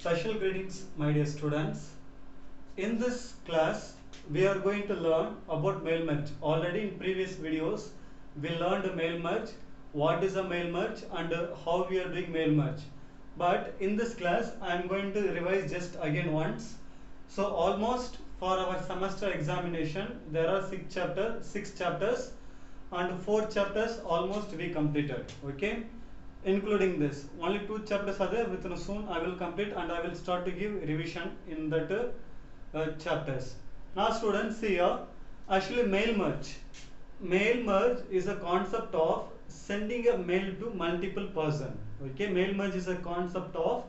Special greetings, my dear students. In this class, we are going to learn about mail merge. Already in previous videos, we learned mail merge, what is a mail merge, and how we are doing mail merge. But in this class, I am going to revise just again once. So almost for our semester examination, there are six chapters, and 4 chapters almost we completed. Okay. Including this, only 2 chapters are there. Within soon I will complete and I will start to give revision in that chapters. Now students, see here, actually mail merge is a concept of sending a mail to multiple person. Okay, mail merge is a concept of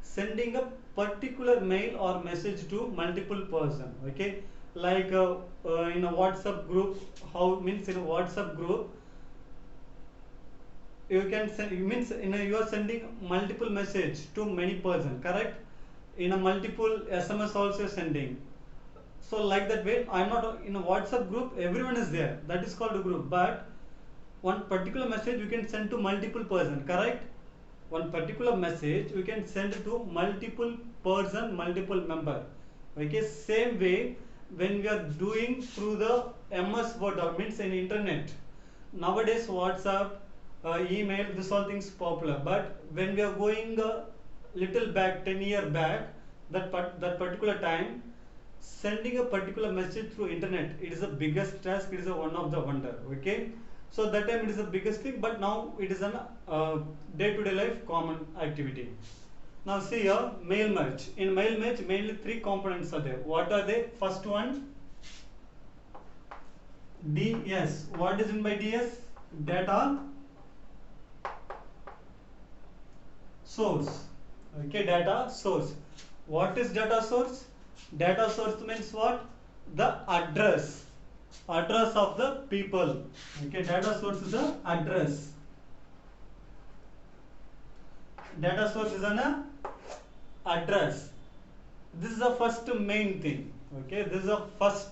sending a particular mail or message to multiple person. Okay, like in a WhatsApp group, how means in a WhatsApp group you can send, means you are sending multiple message to many person, correct? In a multiple SMS also sending. So like that way, I'm not in a WhatsApp group, everyone is there, that is called a group. But one particular message you can send to multiple person, correct? One particular message you can send to multiple person, multiple member. Okay, same way when we are doing through the MS Word, means in internet. Nowadays WhatsApp, email, this all things popular. But when we are going a little back, 10 years back, that particular time, sending a particular message through internet, it is the biggest task. It is one of the wonder. Okay, so that time it is the biggest thing, but now it is an day-to-day life common activity. Now see here, mail merge. In mail merge, mainly 3 components are there. What are they? First one, DS. What is in by DS? Data source. Okay, data source. What is data source? Data source means what? The address of the people. Okay, data source is the address. Data source is an address. This is the first main thing. Okay, this is the first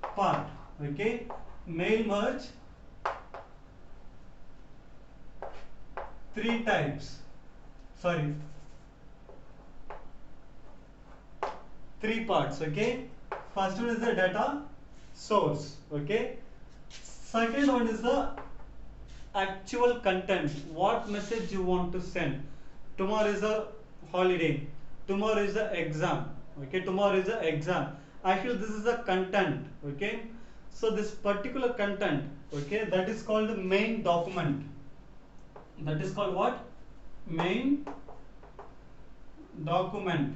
part. Okay, mail merge 3 types. Sorry, 3 parts. Okay, first one is the data source. Okay, second one is the actual content, what message you want to send. Tomorrow is a holiday, tomorrow is the exam. Okay, tomorrow is the exam. Actually this is the content. Okay, so this particular content, okay, that is called the main document. That is called what? Main document.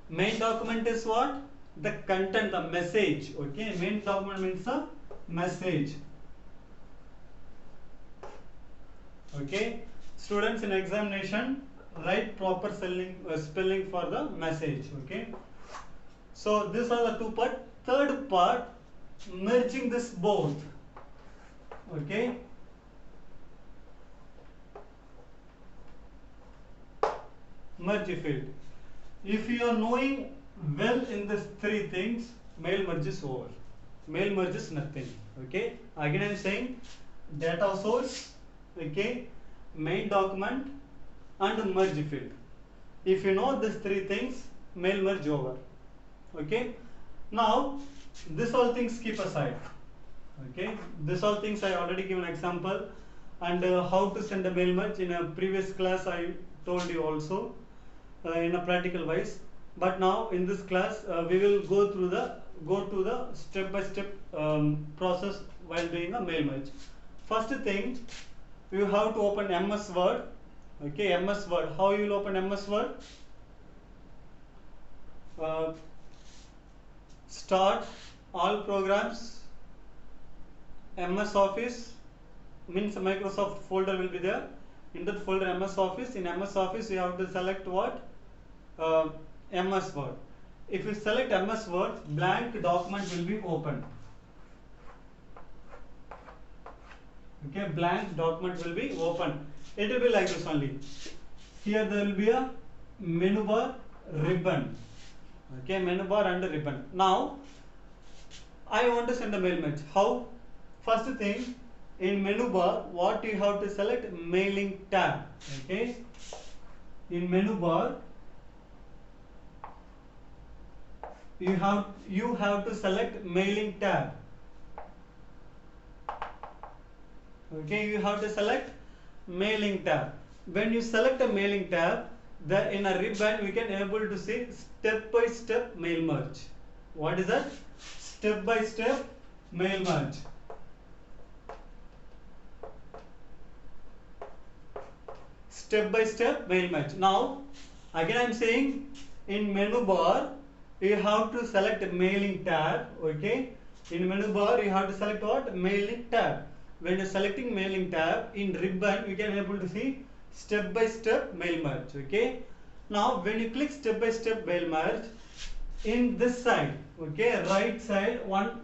Main document is what? The content, the message. Okay, main document means the message. Okay, students, in examination, write proper spelling for the message. Okay, so these are the 2 parts. Third part, merging this both. Okay, merge field. If you are knowing well in these 3 things, mail merge is over. Mail merge is nothing. Okay, again I am saying data source, okay, main document and merge field. If you know these 3 things, mail merge over. Okay, now this all things keep aside. Okay, this all things I already given example, and how to send a mail merge in a previous class I told you also in a practical wise. But now in this class we will go to the step by step process while doing a mail merge. First thing, you have to open MS Word. Okay, MS Word. How you will open MS Word? Start all programs. MS Office means Microsoft folder will be there. In that folder MS Office. In MS Office you have to select what? MS Word. If you select MS Word, blank document will be opened. Okay, blank document will be opened. It will be like this only. Here there will be a menu bar, ribbon. Okay, menu bar and ribbon. Now I want to send a mail merge. How? First thing, in menu bar, what you have to select? Mailing tab. Okay, in menu bar you have to select mailing tab. Okay, you have to select mailing tab. When you select a mailing tab, in a ribbon we can able to see step by step mail merge. What is that? Step by step mail merge. Step by step mail merge. Now again I am saying, in menu bar you have to select mailing tab. Okay, in menu bar you have to select what? Mailing tab. When you are selecting mailing tab, in ribbon you can able to see step by step mail merge. Okay, now when you click step by step mail merge, in this side, okay, right side, one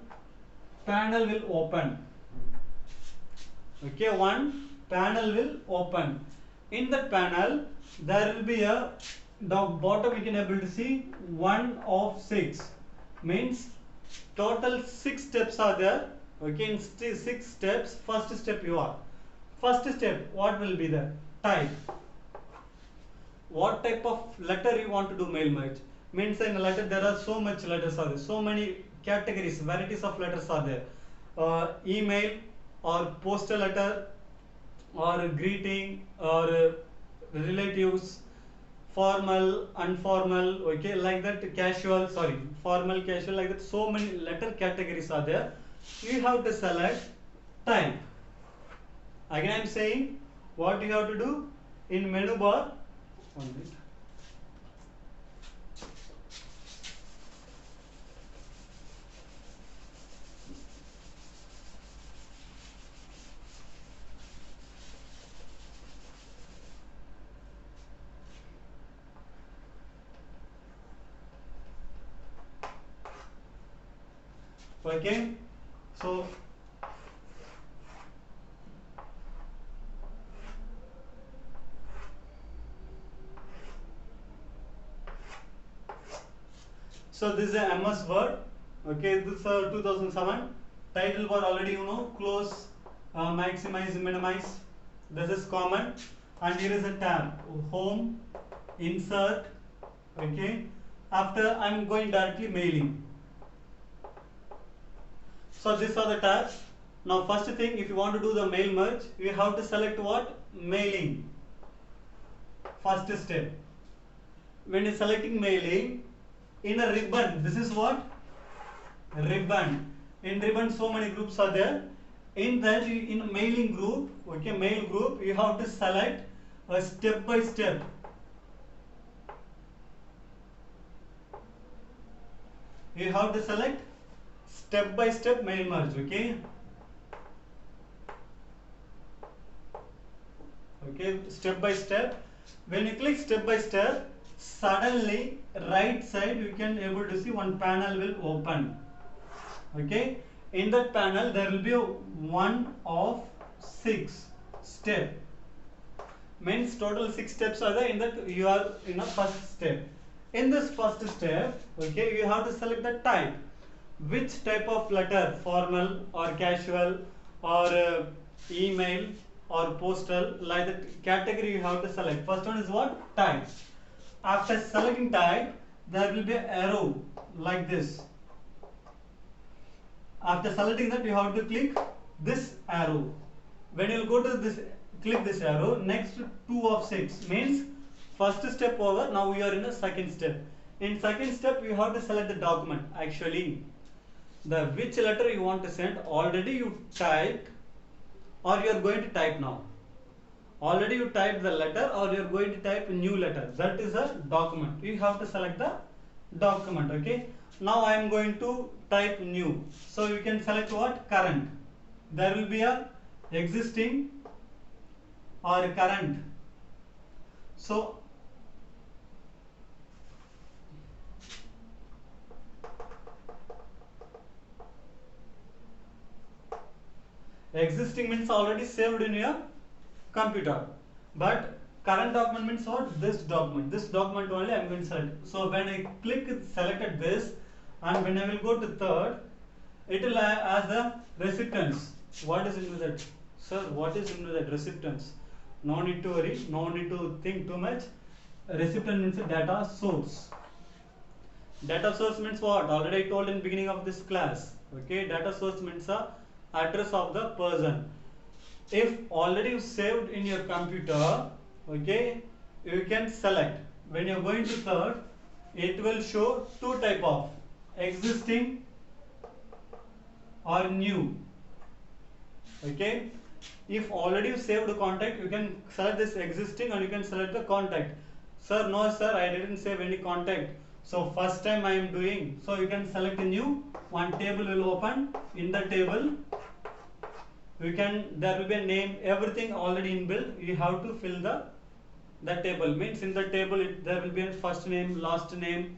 panel will open. Okay, one panel will open. In that panel there will be a, the bottom you can able to see 1 of 6, means total 6 steps are there. Okay, in 6 steps, first step first step, what will be the type? What type of letter you want to do mail merge? Means in a letter there are so much letters are there, so many categories, varieties of letters are there. Email or postal letter or greeting or relatives, formal, informal, okay, like that, casual, formal, casual, like that, so many letter categories are there. You have to select type. Again I am saying, what you have to do in menu bar. 1 minute. Okay, so this is a MS Word. Okay, this is 2007. Title bar already you know, close, maximize, minimize. This is common, and here is a tab, home, insert. Okay, after I am going directly mailing. So these are the tabs. Now first thing, if you want to do the mail merge, you have to select what? Mailing. First step. When you are selecting mailing, in a ribbon, this is what? Ribbon. In ribbon so many groups are there. In that, in a mailing group, okay, mail group, you have to select a step by step. You have to select step by step mail merge. Okay, okay, step by step. When you click step by step, suddenly right side you can able to see one panel will open. Okay, in that panel there will be a 1 of 6 step, means total 6 steps are there. In that you are in a first step. In this first step, okay, you have to select the type. Which type of letter, formal or casual or email or postal, like that category you have to select. First one is what? Type. After selecting type, there will be an arrow like this. After selecting that, you have to click this arrow. When you will go to this, click this arrow, next 2 of 6, means first step over. Now we are in the second step. In second step, you have to select the document. Actually, the which letter you want to send, already you typed or you are going to type now. Already you typed the letter or you are going to type a new letter. That is a document. You have to select the document. Okay. Now I am going to type new. So you can select what? Current. There will be a existing or current. So existing means already saved in your computer, but current document means what? This document. This document only I am going to select. So when I click selected this, and when I will go to third, it will ask the recipients. What is into that? Sir, what is into that recipients? No need to worry, no need to think too much. Recipient means a data source. Data source means what? Already I told in beginning of this class. Okay, data source means the address of the person. If already you saved in your computer, okay, you can select. When you are going to third, it will show two type of existing or new. Okay, if already you saved contact, you can select this existing and you can select the contact. Sir, no sir, I didn't save any contact, so first time I am doing, so you can select a new one. Table will open. In the table you can, there will be a name, everything already inbuilt. You have to fill the table. Means in the table there will be a first name, last name,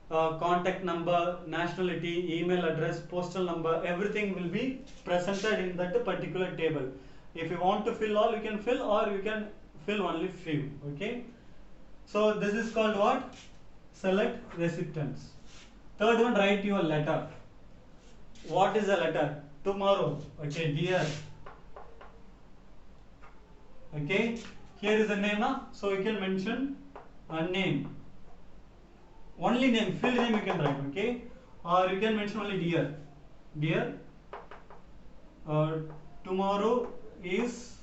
contact number, nationality, email address, postal number, everything will be presented in that particular table. If you want to fill all, you can fill, or you can fill only few. Okay, so this is called what? Select recipients. Third one, write your letter. What is a letter? Tomorrow. Okay, dear. Okay, here is a name, so you can mention a name. Only name, field name you can write. Okay, or you can mention only dear. Dear, tomorrow is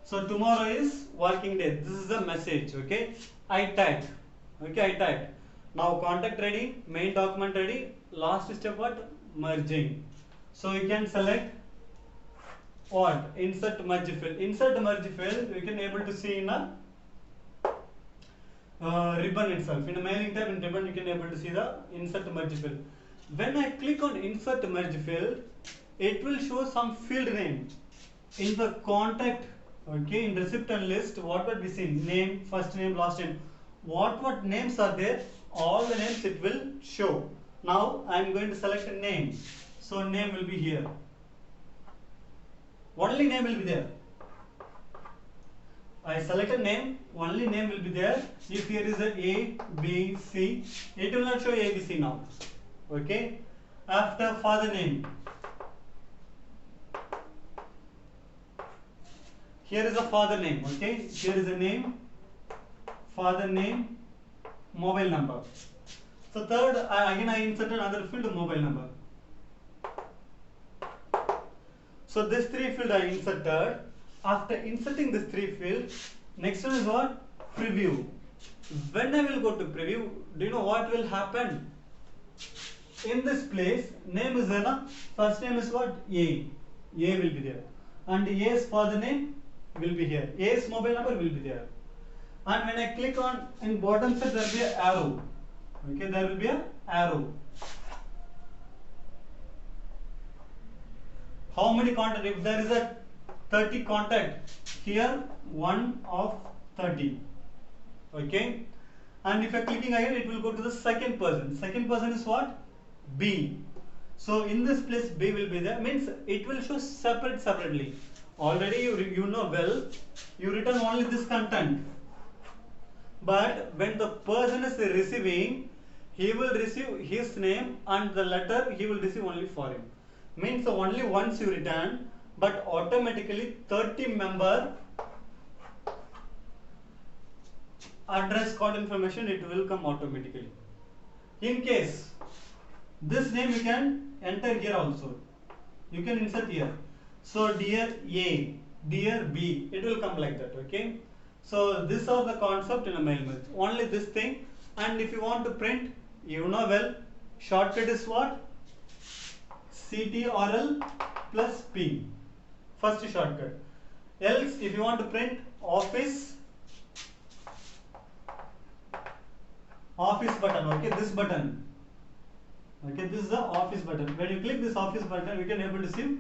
so tomorrow is working day. This is the message. Okay, I typed. Okay, I typed. Now contact ready, main document ready. Last step what? Merging. So you can select what? Insert merge field. Insert merge field you can able to see in a ribbon itself. In a mailing tab in ribbon you can able to see the insert merge field. When I click on insert merge field, it will show some field name in the contact. Okay, in recipient list, what will be seen? Name, first name, last name. What names are there? All the names it will show. Now I am going to select a name. So name will be here. Only name will be there. I select a name, only name will be there. If here is a B, C, it will not show A, B, C now. Okay. After father name, here is a father name. Okay. Here is a name, father name, mobile number. So third, again I inserted another field, mobile number. So this three field I inserted. After inserting this three fields, next one is what? Preview. When I will go to preview, do you know what will happen? In this place, name is there, first name is what? A. A will be there. And A's father name will be here. A's mobile number will be there. And when I click on in bottom side, there will be an arrow. Okay, there will be an arrow. How many contact? If there is a 30 contact, here 1 of 30. Okay, and if I am clicking again, it will go to the second person. Second person is what? B. So in this place B will be there, means it will show separately. Already you know well, you written only this content, but when the person is receiving, he will receive his name and the letter he will receive only for him. Means only once you return, but automatically 30 member address code information it will come automatically. In case this name you can enter here also, you can insert here. So dear A, dear B, it will come like that. Okay, so these are the concept in a mail merge, only this thing. And if you want to print, you know well, shortcut is what? CTRL plus P, first shortcut. Else if you want to print office button, okay, this button, okay, this is the office button. When you click this office button, you can able to see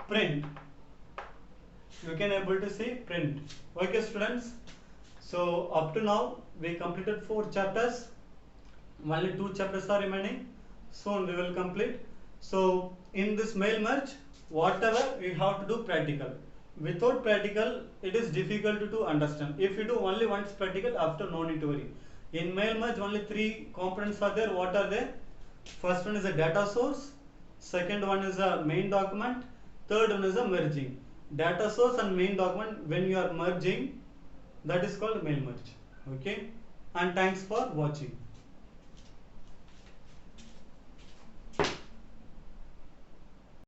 print. You can able to see print. Okay students, so up to now we completed 4 chapters. Only 2 chapters are remaining. Soon we will complete. So in this mail merge, whatever you have to do practical. Without practical it is difficult to understand. If you do only once practical, after no need to worry. In mail merge only three components are there. What are they? First one is a data source, second one is a main document, third one is a merging. Data source and main document, when you are merging, that is called mail merge. Okay, and thanks for watching.